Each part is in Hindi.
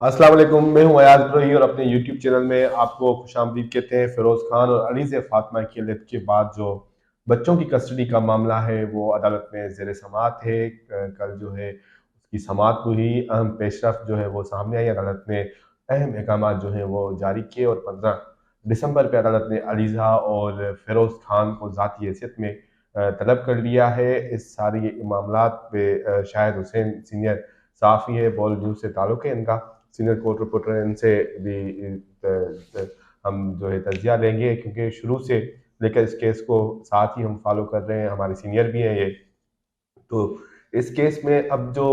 अस्सलाम वालेकुम, मैं हूं अयाज इब्राहिम और अपने यूट्यूब चैनल में आपको खुशामदीद कहते हैं। फिरोज खान और अली से फातिमा की अलियत के बाद जो बच्चों की कस्टडी का मामला है वो अदालत में ज़ेर समाअत है। कल जो है उसकी समाअत हुई। अहम पेशरफ जो है वो सामने आई। अदालत ने अहम अहकाम जो है वो जारी किए और 15 दिसंबर पर अदालत ने अलीज़ा और फिरोज खान को ज़ाती हैसियत में तलब कर लिया है। इस सारी मामला पे शाहिद हुसैन सीनियर साफ़ी है, बॉल न्यूज़ से ताल्लुक़ है इनका, सीनियर कोर्ट रिपोर्टर हैं, इनसे भी हम जो है तजिया लेंगे क्योंकि शुरू से लेकर इस केस को साथ ही हम फॉलो कर रहे हैं, हमारे सीनियर भी हैं ये। तो इस केस में अब जो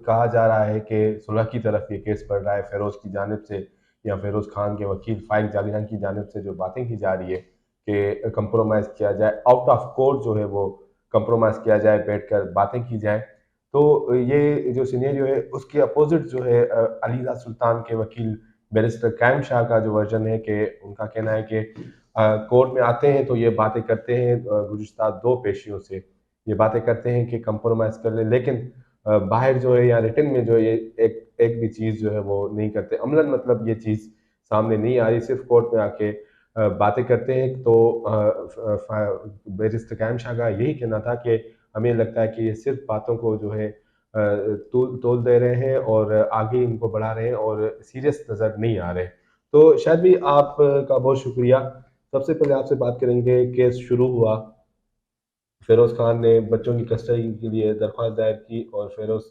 कहा जा रहा है कि सुलह की तरफ ये केस बढ़ रहा है फिरोज की जानिब से, या फिरोज खान के वकील फाइक जालियान की जानिब से जो बातें की जा रही है कि कंप्रोमाइज़ किया जाए, आउट ऑफ कोर्ट जो है वो कंप्रोमाइज़ किया जाए, बैठकर बातें की जाए। तो ये जो सिनेरियो है उसके अपोजिट जो है अलीज़ा सुल्तान के वकील बैरिस्टर कायम शाह का जो वर्जन है कि उनका कहना है कि कोर्ट में आते हैं तो ये बातें करते हैं, गुज़िश्ता 2 पेशियों से ये बातें करते हैं कि कंप्रोमाइज़ कर लें, लेकिन बाहर जो है या रिटन में जो है ये एक एक भी चीज़ जो है वो नहीं करते। अमलन मतलब ये चीज़ सामने नहीं आ रही, सिर्फ़ कोर्ट में आके बातें करते हैं। तो बैरिस्टर कायम शाह का यही कहना था कि हमें लगता है कि ये सिर्फ़ बातों को जो है तोल तोल दे रहे हैं और आगे इनको बढ़ा रहे हैं और सीरियस नज़र नहीं आ रहे। तो शायद भी आपका बहुत शुक्रिया। सबसे पहले आपसे बात करेंगे, केस शुरू हुआ, फिरोज़ खान ने बच्चों की कस्टडी के लिए दरख्वास्त दायर की और फिरोज़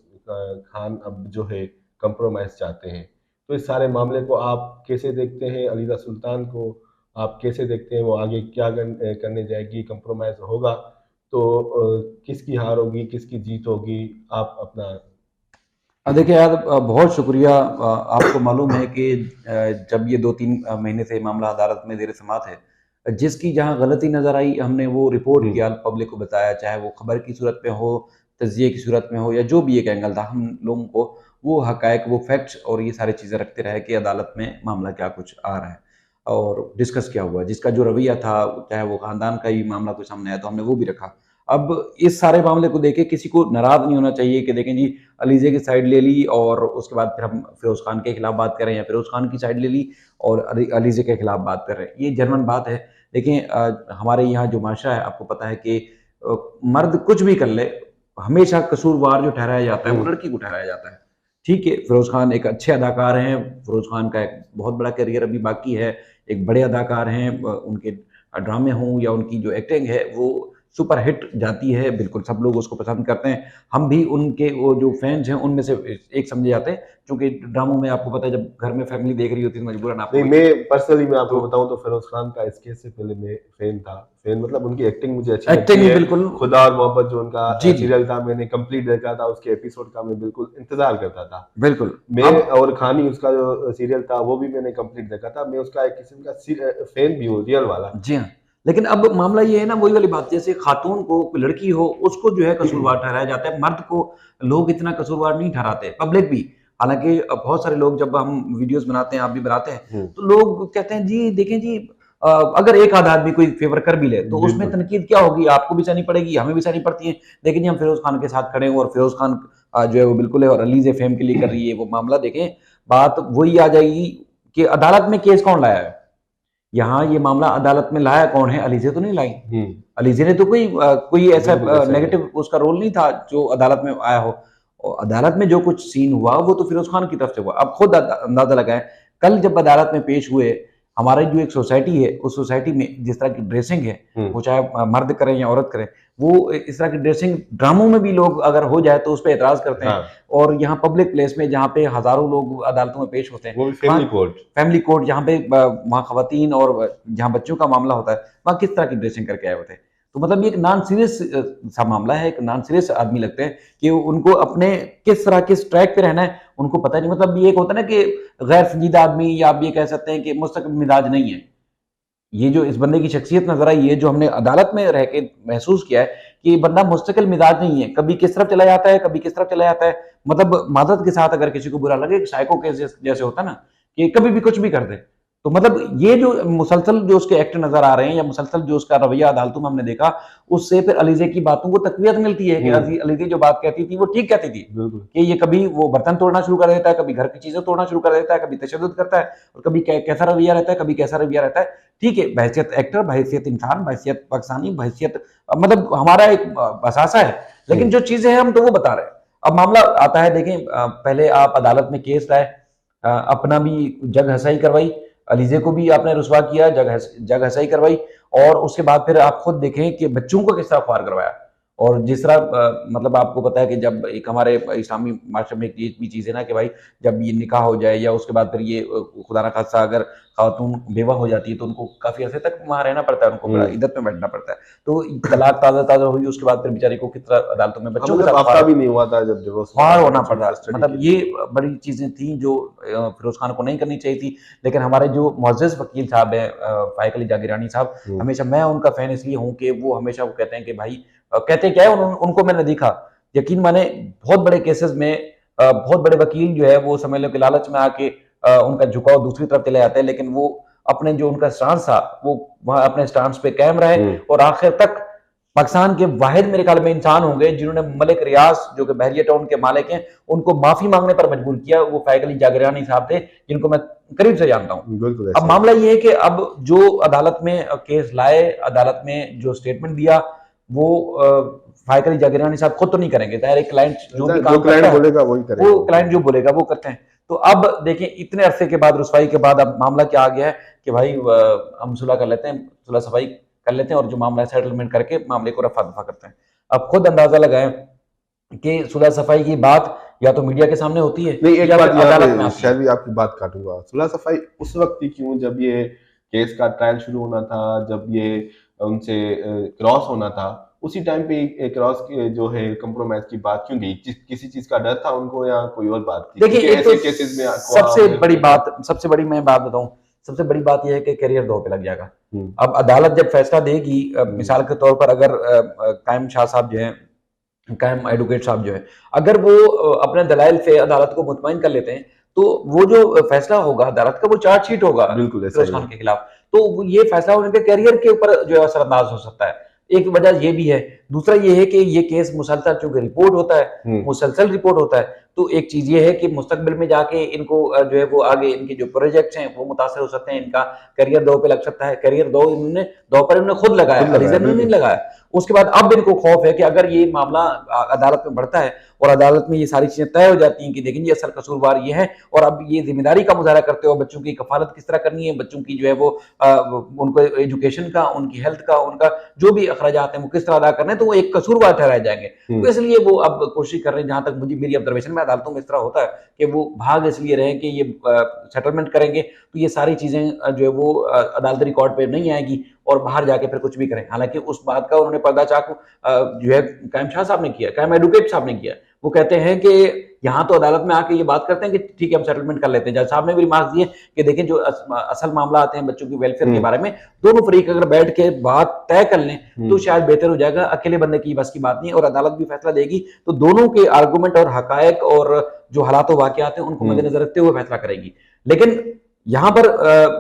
खान अब जो है कंप्रोमाइज़ चाहते हैं। तो इस सारे मामले को आप कैसे देखते हैं? अलीज़ा सुल्तान को आप कैसे देखते हैं? वो आगे क्या करने जाएगी? कंप्रोमाइज़ होगा तो किसकी हार होगी, किसकी जीत होगी? आप अपना देखिए यार, बहुत शुक्रिया। आपको मालूम है कि जब ये 2-3 महीने से मामला अदालत में ज़ेर समाअत है, जिसकी जहाँ गलती नज़र आई हमने वो रिपोर्ट हुँ, किया, पब्लिक को बताया, चाहे वो खबर की सूरत में हो, तज़िये की सूरत में हो या जो भी एक एंगल था, हम लोगों को वो हक़ाइक़, वो फैक्ट्स और ये सारी चीज़ें रखते रहे कि अदालत में मामला क्या कुछ आ रहा है और डिस्कस क्या हुआ। जिसका जो रवैया था, चाहे वो ख़ानदान का ही मामला कोई सामने आया तो हमने वो भी रखा। अब इस सारे मामले को देखे किसी को नाराज़ नहीं होना चाहिए कि देखें जी, अलीज़े की साइड ले ली और उसके बाद फिर हम फिरोज़ खान के खिलाफ बात कर रहे हैं, या फिरोज़ खान की साइड ले ली और अलीज़े के खिलाफ बात कर रहे हैं। ये जेन्युइन बात है। देखें, हमारे यहाँ जो माशरा है, आपको पता है कि मर्द कुछ भी कर ले, हमेशा कसूरवार जो ठहराया जाता है वो हुँ। लड़की को ठहराया जाता है। ठीक है, फिरोज़ खान एक अच्छे अदाकार हैं, फिरोज़ खान का एक बहुत बड़ा करियर अभी बाकी है, एक बड़े अदाकार हैं, उनके ड्रामे हों या उनकी जो एक्टिंग है वो सुपर हिट जाती है, बिल्कुल सब लोग उसको पसंद करते हैं। हम भी उनके वो जो फैन्स हैं उनमें से एक समझे जाते हैं, क्योंकि ड्रामों में आपको पता है जब घर में फैमिली देख रही होती है तो मजबूरन आपको नहीं, वही चीज़। मैं पर्सनली मैं आपको तो बताऊँ तो फिरोज़ खान का इस केस से पहले मैं फ़ैन था। फ़ैन मतलब उनकी एक्टिंग मुझे अच्छी एक्टिंग लगती भी है। बिल्कुल। खुदा और मोहब्बत जो उनका जी, जी, सीरियल था, मैंने कंप्लीट देखा था, उसके एपिसोड का मैं बिल्कुल इंतज़ार करता था। बिल्कुल। मैं अब और खानी उसका जो सीरियल था वो भी मैंने कंप्लीट देखा था। मैं उसका एक किस्म का फ़ैन भी हूँ, रियल वाला। जी हाँ, लेकिन अब मामला ये है ना, वही वाली बात, जैसे खातून को, कोई लड़की हो, उसको जो है कसूरवार ठहराया जाता है, मर्द को लोग इतना कसूरवार नहीं ठहराते, पब्लिक भी। हालाँकि बहुत सारे लोग, जब हम वीडियोज़ बनाते हैं, आप भी बनाते हैं, हुँ, तो लोग कहते हैं जी देखें जी, अगर एक आध आदमी कोई फ़ेवर कर भी ले, तो उसमें बिल्कुल। तनकीद क्या होगी? आपको भी सहनी पड़ेगी, हमें भी सहनी पड़ती है। लेकिन जी हम फिरोज़ खान के साथ खड़े हों और फिरोज़ खान जो है वो बिल्कुल है और अलीज़ फ़ेम के लिए कर रही है वो मामला, देखें, बात वही आ जाएगी कि अदालत में केस कौन लाया है? यहाँ ये मामला अदालत में लाया कौन है? अलीज़े तो नहीं लाई। हुँ, अलीज़े ने तो कोई ऐसा बिल्कुल ऐसा ही है। नेगेटिव उसका रोल नहीं था जो अदालत में आया हो। और अदालत में जो कुछ सीन हुआ वो तो फिरोज़ खान की तरफ से हुआ। अब खुद अंदाज़ा लगाएँ, कल जब अदालत में पेश हुए, हमारी जो एक सोसाइटी है, उस सोसाइटी में जिस तरह की ड्रेसिंग है, हुँ, वो चाहे मर्द करें या औरत करें, वो इस तरह की ड्रेसिंग ड्रामों में भी लोग अगर हो जाए तो उस पे एतराज़ करते हैं। हाँ, और यहाँ पब्लिक प्लेस में जहाँ पे हज़ारों लोग अदालतों में पेश होते हैं, वो भी वहाँ फैमिली कोर्ट। फैमिली कोर्ट जहाँ पे वहाँ खवातीन और जहाँ बच्चों का मामला होता है, वहाँ किस तरह की ड्रेसिंग करके आए होते हैं। तो मतलब ये एक नॉन सीरियस सा मामला है, एक नॉन सीरियस आदमी लगते हैं कि उनको अपने किस तरह किस ट्रैक पे रहना है, उनको पता नहीं। मतलब ये एक होता है ना कि गैर संजीदा आदमी, या आप ये कह सकते हैं कि मुस्तकिल मिजाज नहीं है। ये जो इस बंदे की शख्सियत नज़र आई है, जो हमने अदालत में रह के महसूस किया है कि ये बंदा मुस्तकिल मिजाज नहीं है, कभी किस तरफ चला जाता है, कभी किस तरफ चला जाता है। मतलब माज़रत के साथ अगर किसी को बुरा लगे, साइको केस जैसे होता है ना, कि कभी भी कुछ भी कर दे। तो मतलब ये जो मुसलसल जो उसके एक्ट नजर आ रहे हैं या मुसलसल जो उसका रवैया अदालतों में हमने देखा, उससे फिर अलीजे की बातों को तकवीत मिलती है कि अलीजे जो बात कहती थी वो ठीक कहती थी बिल्कुल। कि ये कभी वो बर्तन तोड़ना शुरू कर देता है, कभी घर की चीजें तोड़ना शुरू कर देता है, कभी तशद्दुद करता है और कभी कैसा रवैया रहता है, कभी कैसा रवैया रहता है। ठीक है, बहैसियत एक्टर, बहैसियत इंसान, बहैसियत पाकिस्तानी, बहैसियत मतलब हमारा एक असासा है, लेकिन जो चीजें हैं हम तो वो बता रहे हैं। अब मामला आता है, देखें पहले आप अदालत में केस लाए, अपना भी जग हसाई करवाई, अलीजे को भी आपने रुसवा किया, जग हसाई करवाई, और उसके बाद फिर आप खुद देखें कि बच्चों को किस तरह ख्वार करवाया। और जिस तरह मतलब आपको पता है कि जब एक हमारे इस्लामी माशरे में एक ये भी चीज़ है ना कि भाई जब ये निकाह हो जाए या उसके बाद फिर ये खुदा ना खास्ता अगर खातून बेवा हो जाती है तो उनको काफ़ी अर्से तक वहाँ रहना पड़ता है, उनको बड़ा इद्दत में बैठना पड़ता है। तो तलाक ताज़ा हुई उसके बाद फिर बेचारी को किस तरह अदालतों में बच्चों के मतलब साथ हफ्ता भी नहीं हुआ था जब डिवोर्स हुआ ख्वार था होना बच्चों पड़ की रहा। कस्टडी मतलब के ये लिए। बड़ी चीज़ें थी जो फिरोज़ खान को नहीं करनी चाहिए थी। लेकिन हमारे जो मुअज़्ज़ज़ वकील साहब हैं फाइक अली जागीरानी साहब, हमेशा मैं उनका फ़ैन इसलिए हूँ कि वो हमेशा वो कहते हैं कि भाई कहते क्या है, उनको मैंने देखा, यकीन माने बहुत बड़े केसेस में बहुत बड़े वकील जो है वो समझ लो कि लालच में आके उनका झुकाव दूसरी तरफ चले जाते हैं, लेकिन वो अपने जो उनका स्टांस था वो वहाँ अपने स्टांस पे कायम रहे और आखिर तक पाकिस्तान के वाहिद मेरे ख्याल में इंसान होंगे जिन्होंने मलिक रियाज जो कि बहरिया टाउन के मालिक हैं उनको माफी मांगने पर मजबूर किया। वो फाइक अली जागरियानी साहब थे जिनको मैं करीब से जानता हूँ। बिल्कुल अब ऐसा ही मामला ये है कि अब जो अदालत में केस लाए, अदालत में जो स्टेटमेंट दिया, वो फाइक अली जागरियानी साहब खुद तो नहीं करेंगे, जाहिर है क्लाइंट जो भी है। जो काम करता क्लाइंट है बोलेगा वही करेगा वो वो। क्लाइंट जो बोलेगा वो करते हैं। तो अब देखिए इतने अरसे के बाद, रुसवाई के बाद, अब मामला क्या आ गया है कि भाई हम सुलह कर लेते हैं, सुलह सफाई कर लेते हैं और जो मामला है सेटलमेंट करके मामले को रफा दफा करते हैं। अब खुद अंदाजा लगाएं कि सुलह सफाई की बात या तो मीडिया के सामने होती है नहीं, एक या फिर बात यहाँ अदालत में पे आती है। शायद भी आपकी बात काटूंगा। सुलह सफाई उस वक्त ही क्यों जब ये केस का ट्रायल शुरू होना था, जब ये उनसे क्रॉस होना था, उसी टाइम पे क्रॉस जो है कंप्रोमाइज की बात क्यों गई? किसी चीज का डर था उनको या कोई और बात थी? देखिए क्योंकि एक तो ऐसे केसेस में सबसे में बड़ी होता है। बात, सबसे बड़ी मैं बात बताऊं, सबसे बड़ी बात यह है कि करियर दो पे लग जाएगा। हम्म, अब अदालत जब फैसला देगी, मिसाल के तौर पर अगर कायम शाह साहब जो है, कायम एडवोकेट साहब जो है, अगर वो अपने दलाइल से अदालत को मुतमईन कर लेते हैं तो वो जो फैसला होगा अदालत का वो चार्जशीट होगा बिल्कुल ऐसा फिरोज ही खान है। के खिलाफ। तो ये फैसला उनके करियर के ऊपर जो है असरअंदाज हो सकता है। एक वजह ये भी है। दूसरा ये है कि ये केस मुसलसल चूंकि रिपोर्ट होता है, मुसलसल रिपोर्ट होता है, तो एक चीज ये है कि मुस्तकबिल में जाके इनको जो है वो आगे इनके जो प्रोजेक्ट्स हैं वो मुतासर हो सकते हैं, इनका करियर दो पे लग सकता है। करियर दो इन्होंने दो पर इन्होंने खुद लगाया, खुद लगाया अलीजा ने नहीं बिल्कुल। लगाया। उसके बाद अब इनको खौफ है कि अगर ये मामला अदालत में बढ़ता है और अदालत में ये सारी चीजें तय हो जाती हैं कि देखिए ये असल कसूरवार ये है और अब ये जिम्मेदारी का मुजाहरा करते हो, बच्चों की कफालत किस तरह करनी है, बच्चों की जो है वो उनको एजुकेशन का, उनकी हेल्थ का, उनका जो भी अखराजात हैं वो किस तरह अदा करने हैं, तो वो एक कसूरवार ठहराए जाएंगे। तो इसलिए वो अब कोशिश कर रहे हैं, जहां तक मुझे मेरी ऑब्जर्वेशन में अदालतों में इस तरह होता है कि वो भाग इसलिए रहे कि ये सेटलमेंट करेंगे तो ये सारी चीजें जो है वो अदालती रिकॉर्ड पे नहीं आएगी और बाहर जाके फिर कुछ भी करें। हालांकि उस बात का उन्होंने पर्दा चाक जो है कायम शाह साहब ने किया, कायम एडवोकेट साहब ने किया। वो कहते हैं कि यहाँ तो अदालत में आके ये बात करते हैं कि ठीक है हम सेटलमेंट कर लेते हैं। जज साहब ने भी रिमार्क दिए कि देखिए जो असल मामला आते हैं बच्चों की वेलफेयर के बारे में, दोनों फरीक अगर बैठ के बात तय कर लें तो शायद बेहतर हो जाएगा। अकेले बंदे की बस की बात नहीं है और अदालत भी फैसला देगी तो दोनों के आर्गूमेंट और हकायक और जो हालात वाकयात हैं उनको मद्देनजर रखते हुए फैसला करेगी। लेकिन यहाँ पर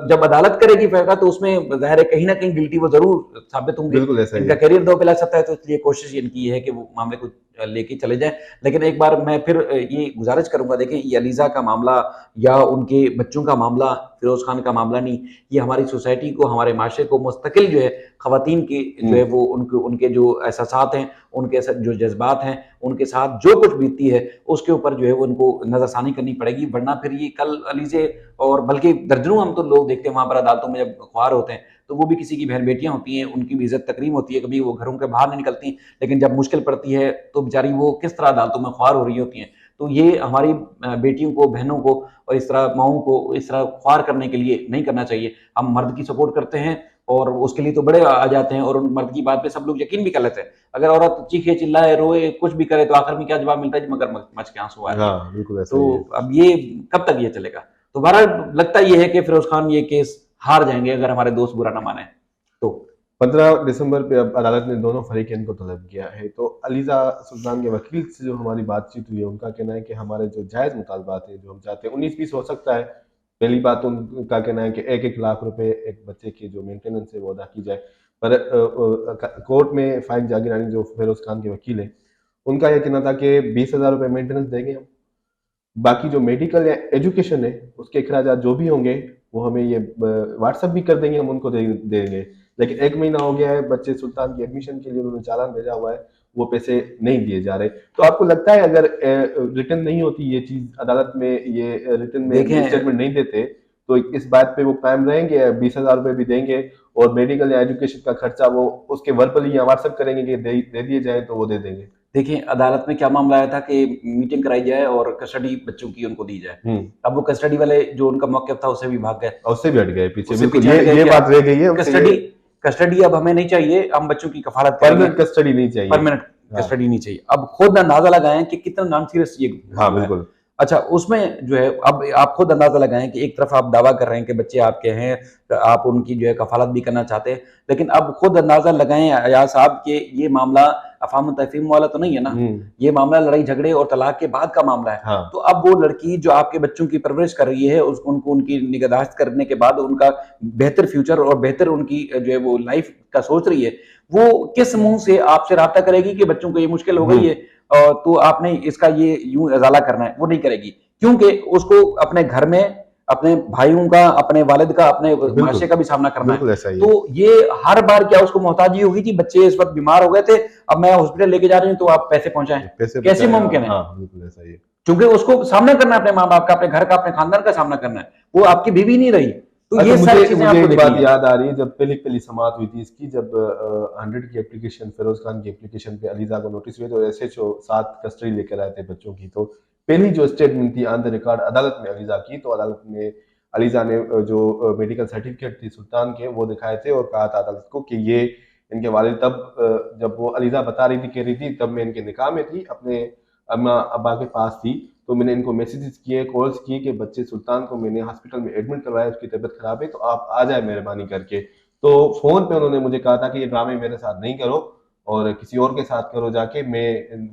जब अदालत करेगी फैसला तो उसमें जाहिर है कहीं ना कहीं गिल्टी वो जरूर साबित होंगे। बिल्कुल ऐसा ही इनका है। करियर दो पे लग सकता है, तो इसलिए कोशिश इनकी ये है कि वो मामले को लेके चले जाएं। लेकिन एक बार मैं फिर ये गुजारिश करूंगा, देखिए ये अलीजा का मामला या उनके बच्चों का मामला फिरोज खान का मामला नहीं, ये हमारी सोसाइटी को, हमारे माशरे को मुस्तकिल जो है खवातीन की जो है वो उनके जो एहसासात हैं, उनके जो जज्बात हैं, उनके साथ जो कुछ बीतती है उसके ऊपर जो है वो उनको नजरसानी करनी पड़ेगी। वरना फिर ये कल अलीजे और बल्कि दर्जनों हम तो लोग देखते हैं वहां पर अदालतों में जब ख्वार होते हैं तो वो भी किसी की बहन बेटियां होती हैं, उनकी भी इज्जत तकरीम होती है, कभी वो घरों के बाहर नहीं निकलती, लेकिन जब मुश्किल पड़ती है तो बेचारी वो किस तरह अदालतों में ख्वार हो रही होती हैं। तो ये हमारी बेटियों को, बहनों को और इस तरह माओं को इस तरह ख्वार करने के लिए नहीं करना चाहिए। हम मर्द की सपोर्ट करते हैं और उसके लिए तो बड़े आ जाते हैं और उन मर्द की बात पे सब लोग यकीन भी कर लेते हैं। अगर औरत चीखे चिल्लाए रोए कुछ भी करे तो आखिर में क्या जवाब मिलता है, मगर मच के आंसू आ रही है। हाँ बिल्कुल ऐसा तो ही है। अब ये कब तक ये चलेगा? तो बहरहाल लगता ये है कि फिरोज खान ये केस हार जाएंगे अगर हमारे दोस्त बुरा ना माने तो। 15 दिसंबर पे अब अदालत ने दोनों फरीकैन को तलब किया है। तो अलीजा सुल्तान के वकील से जो हमारी बातचीत हुई है उनका कहना है कि हमारे जो जायज़ मुतालबात हैं जो हम चाहते हैं 19-20 हो सकता है पहली बात तो उनका कहना है कि 1-1 लाख रुपए एक बच्चे की जो मेंटेनेंस है वो अदा की जाए। पर कोर्ट में फाइक जागीरानी जो फिरोज खान के वकील हैं, उनका ये कहना था कि 20,000 रुपए मेंटेनेंस देंगे हम, बाकी जो मेडिकल या एजुकेशन है उसके अखराजात जो भी होंगे वो हमें ये व्हाट्सएप भी कर देंगे, हम उनको देंगे। लेकिन 1 महीना हो गया है, बच्चे सुल्तान की एडमिशन के लिए उन्होंने चालान भेजा हुआ है, वो पैसे नहीं दिए जा रहे। तो आपको लगता है अगर रिटर्न नहीं होती ये चीज अदालत में, ये रिटर्न में देखें स्टेटमेंट नहीं देते, तो इस बात पे वो कायम रहेंगे, 20,000 रुपए भी देंगे और मेडिकल या एजुकेशन का खर्चा वो उसके वर्बली या व्हाट्सएप करेंगे कि दे दिए जाए तो वो दे देंगे? देखिए, अदालत में क्या मामला आया था कि मीटिंग कराई जाए और कस्टडी बच्चों की उनको दी जाए। अब वो कस्टडी वाले जो उनका मौक़िफ़ था उससे भी भाग गए। और उससे भी हट गए पीछे, उससे बिल्कुल पीछे हट गए ये कि बात रह गई है उनसे, कस्टडी कस्टडी अब हमें नहीं चाहिए, हम बच्चों की कफ़ालत करेंगे। परमानेंट कस्टडी नहीं चाहिए। परमानेंट हाँ, कस्टडी नहीं चाहिए। अब खुद अंदाज़ा लगाएँ कि कितना नॉन सीरियस ये हाँ, मामला है। बिल्कुल। अच्छा, उसमें जो है अब आप खुद अंदाज़ा लगाएँ कि एक तरफ आप दावा कर रहे हैं कि बच्चे आपके हैं, आप उनकी जो है कफ़ालत भी करना चाहते हैं, लेकिन अब खुद अंदाज़ा लगाएँ अयाज़ साहब कि ये मामला अफ़ाम तफ़हीम वाला तो नहीं है ना? ये मामला लड़ाई झगड़े और तलाक के बाद का मामला है। हाँ, तो अब वो लड़की जो आपके बच्चों की परवरिश कर रही है, उसको उनको उनकी निगहदाश्त करने के बाद उनका बेहतर फ्यूचर और बेहतर उनकी जो है वो लाइफ़ का सोच रही है, वो किस मुँह से आपसे राब्ता करेगी कि बच्चों को ये मुश्किल हो गई है तो आपने इसका ये यूँ इज़ाला करना है, वो नहीं करेगी। क्योंकि उसको अपने घर में, अपने भाइयों का, अपने वालिद का, अपने बिल्कुल, माशरे का भी सामना करना है। बिल्कुल ऐसा ही है। तो ये हर बार क्या उसको मोहताजी होगी कि बच्चे इस वक़्त बीमार हो गए थे, अब मैं हॉस्पिटल लेके जा रही हूँ तो आप पैसे पहुँचाएँ। पैसे कैसे बचाए, मुमकिन है? हाँ, बिल्कुल ऐसा ही है। क्योंकि उसको सामना करना है अपने माँ-बाप का, अपने घर का, अपने खानदान का सामना करना है। वो आपकी बीवी नहीं रही। तो अच्छा, ये सारी मुझे चीज़ें मुझे आपको एक देखनी बात है। याद आ रही है, जब पहली समाअत हुई थी इसकी, जब 100 की एप्लीकेशन, फिरोज खान की एप्लीकेशन पे अलीज़ा को नोटिस हुए तो एसएचओ 7 कस्टडी लेकर आए थे बच्चों की। तो पहली जो स्टेटमेंट थी ऑन द रिकॉर्ड अदालत में अलीज़ा की, तो अदालत में अलीज़ा ने जो मेडिकल सर्टिफिकेट थी सुल्तान के वो दिखाए थे और कहा था अदालत को कि ये इनके वालिद तब जब वो अलीज़ा बता रही थी, कह रही थी, तब मैं इनके निकाह में थी, अपने अम्मा अब्बा के पास थी, तो मैंने इनको मैसेजेस किए, कॉल्स किए कि बच्चे सुल्तान को मैंने हॉस्पिटल में एडमिट करवाया, उसकी तबीयत खराब है, तो आप आ जाए मेहरबानी करके। तो फ़ोन पे उन्होंने मुझे कहा था कि ये ड्रामे मेरे साथ नहीं करो और किसी और के साथ करो जाके,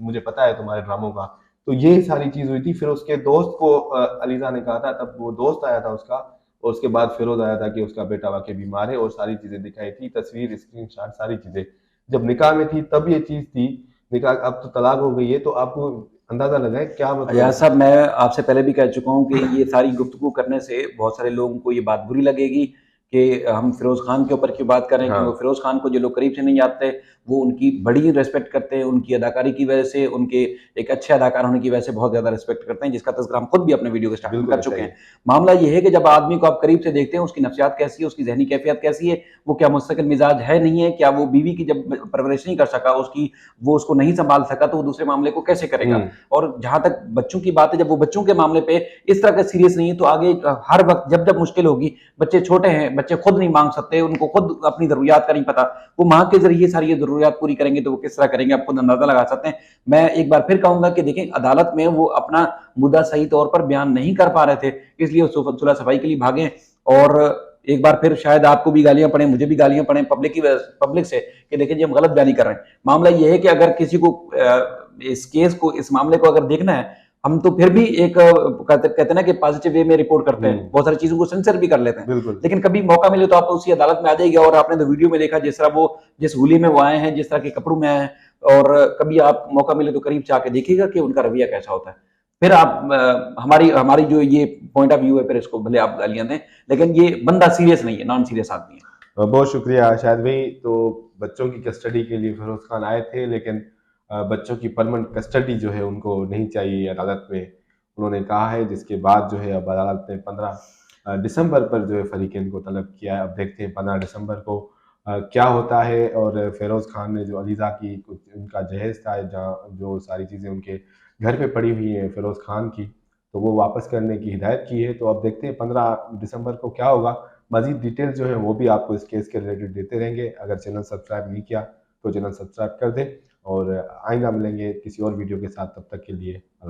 मुझे पता है तुम्हारे ड्रामों का। तो ये सारी चीज़ हुई थी। फिर उसके दोस्त को अलीज़ा ने कहा था, तब वो दोस्त आया था उसका और उसके बाद फिरोज़ आया था कि उसका बेटा वाक़ई बीमार है और सारी चीज़ें दिखाई थी, तस्वीर, स्क्रीनशॉट सारी चीज़ें। जब निकाह में थी तब ये चीज़ थी, निकाह अब तो तलाक हो गई है, तो आपको अंदाज़ा लगाएँ क्या अयाज मतलब। साहब, मैं आपसे पहले भी कह चुका हूँ कि ये सारी गुफ्तगू करने से बहुत सारे लोगों को ये बात बुरी लगेगी कि हम फिरोज़ खान के ऊपर क्यों बात कर रहे हैं, हाँ, क्योंकि फिरोज़ खान को जो लोग करीब से नहीं जानते, वो उनकी बड़ी रिस्पेक्ट करते हैं, उनकी अदाकारी की वजह से, उनके एक अच्छे अदाकार होने की वजह से बहुत ज़्यादा रिस्पेक्ट करते हैं, जिसका तज़किरा हम खुद भी अपने वीडियो के स्टार्ट में बिल्कुल कर ऐसा चुके ही हैं। है। मामला ये है कि जब आदमी को आप करीब से देखते हैं, उसकी नफ्सियात कैसी है, उसकी ज़हनी कैफ़ियत कैसी है, वो क्या मुस्तकिल मिज़ाज है, नहीं है, क्या वो बीवी की जब परवरिश नहीं कर सका, वो उसको नहीं सँभाल सका, तो वो दूसरे मामले को कैसे करेगा? हुँ, और जहाँ तक बच्चों की बात है, जब वो बच्चों के मामले पे इस तरह का सीरियस नहीं है, तो आगे हर वक़्त जब मुश्किल होगी, बच्चे छोटे हैं, बच्चे खुद नहीं माँग सकते, उनको खुद अपनी ज़रूरियात का नहीं पता, वो माँ के ज़रिए सारी ये ज़रूरियात पूरी करेंगे, तो वो किस तरह करेंगे, आप खुद अंदाज़ा लगा सकते हैं। मैं एक बार फिर कहूँगा कि देखिए, अदालत में वो अपना मुद्दा सही तौर पर बयान नहीं कर पा रहे थे, इसलिए वो सुलह सफ़ाई के लिए भागे और एक बार फिर शायद आपको भी गालियाँ पड़ें, मुझे भी गालियाँ पड़ें पब्लिक से कि देखिए जी, हम गलत बयानी कर रहे हैं। मामला ये है कि अगर किसी को इस केस को, इस मामले को अगर देखना है, हम तो फिर भी एक कहते हैं ना कि पॉजिटिव वे में रिपोर्ट करते हुँ, हैं, बहुत सारी चीज़ों को सेंसर भी कर लेते हैं। बिल्कुल। लेकिन कभी मौका मिले तो आप उसी अदालत में आ जाइएगा और आपने तो वीडियो में देखा जिस तरह वो जिस होली में वो आए हैं, जिस तरह के कपड़ों में आए हैं और कभी आप मौका मिले तो करीब से आके देखिएगा कि उनका रवैया कैसा होता है। फिर आप हमारी हमारी जो ये पॉइंट ऑफ व्यू है, फिर इसको भले आप गालियाँ दें, लेकिन ये बंदा सीरियस नहीं है, नॉन सीरियस आदमी है। बहुत शुक्रिया शाहिद भाई। तो बच्चों की कस्टडी के लिए फिरोज़ खान आए थे, लेकिन बच्चों की परमानेंट कस्टडी जो है उनको नहीं चाहिए अदालत में, उन्होंने कहा है, जिसके बाद जो है अब अदालत ने 15 दिसंबर पर जो है फरीक़ैन को तलब किया है। अब देखते हैं 15 दिसंबर को क्या होता है। और फिरोज़ खान ने जो अलीज़ा की कुछ उनका जहेज़ था, जहाँ जो सारी चीज़ें उनके घर पे पड़ी हुई हैं फिरोज़ खान की, तो वो वापस करने की हिदायत की है। तो अब देखते हैं 15 दिसंबर को क्या होगा। मज़ीद डिटेल जो है वो भी आपको इस केस के रिलेटेड देते रहेंगे। अगर चैनल सब्सक्राइब नहीं किया तो चैनल सब्सक्राइब कर दें और आइंदा मिलेंगे किसी और वीडियो के साथ। तब तक के लिए अल्लाह।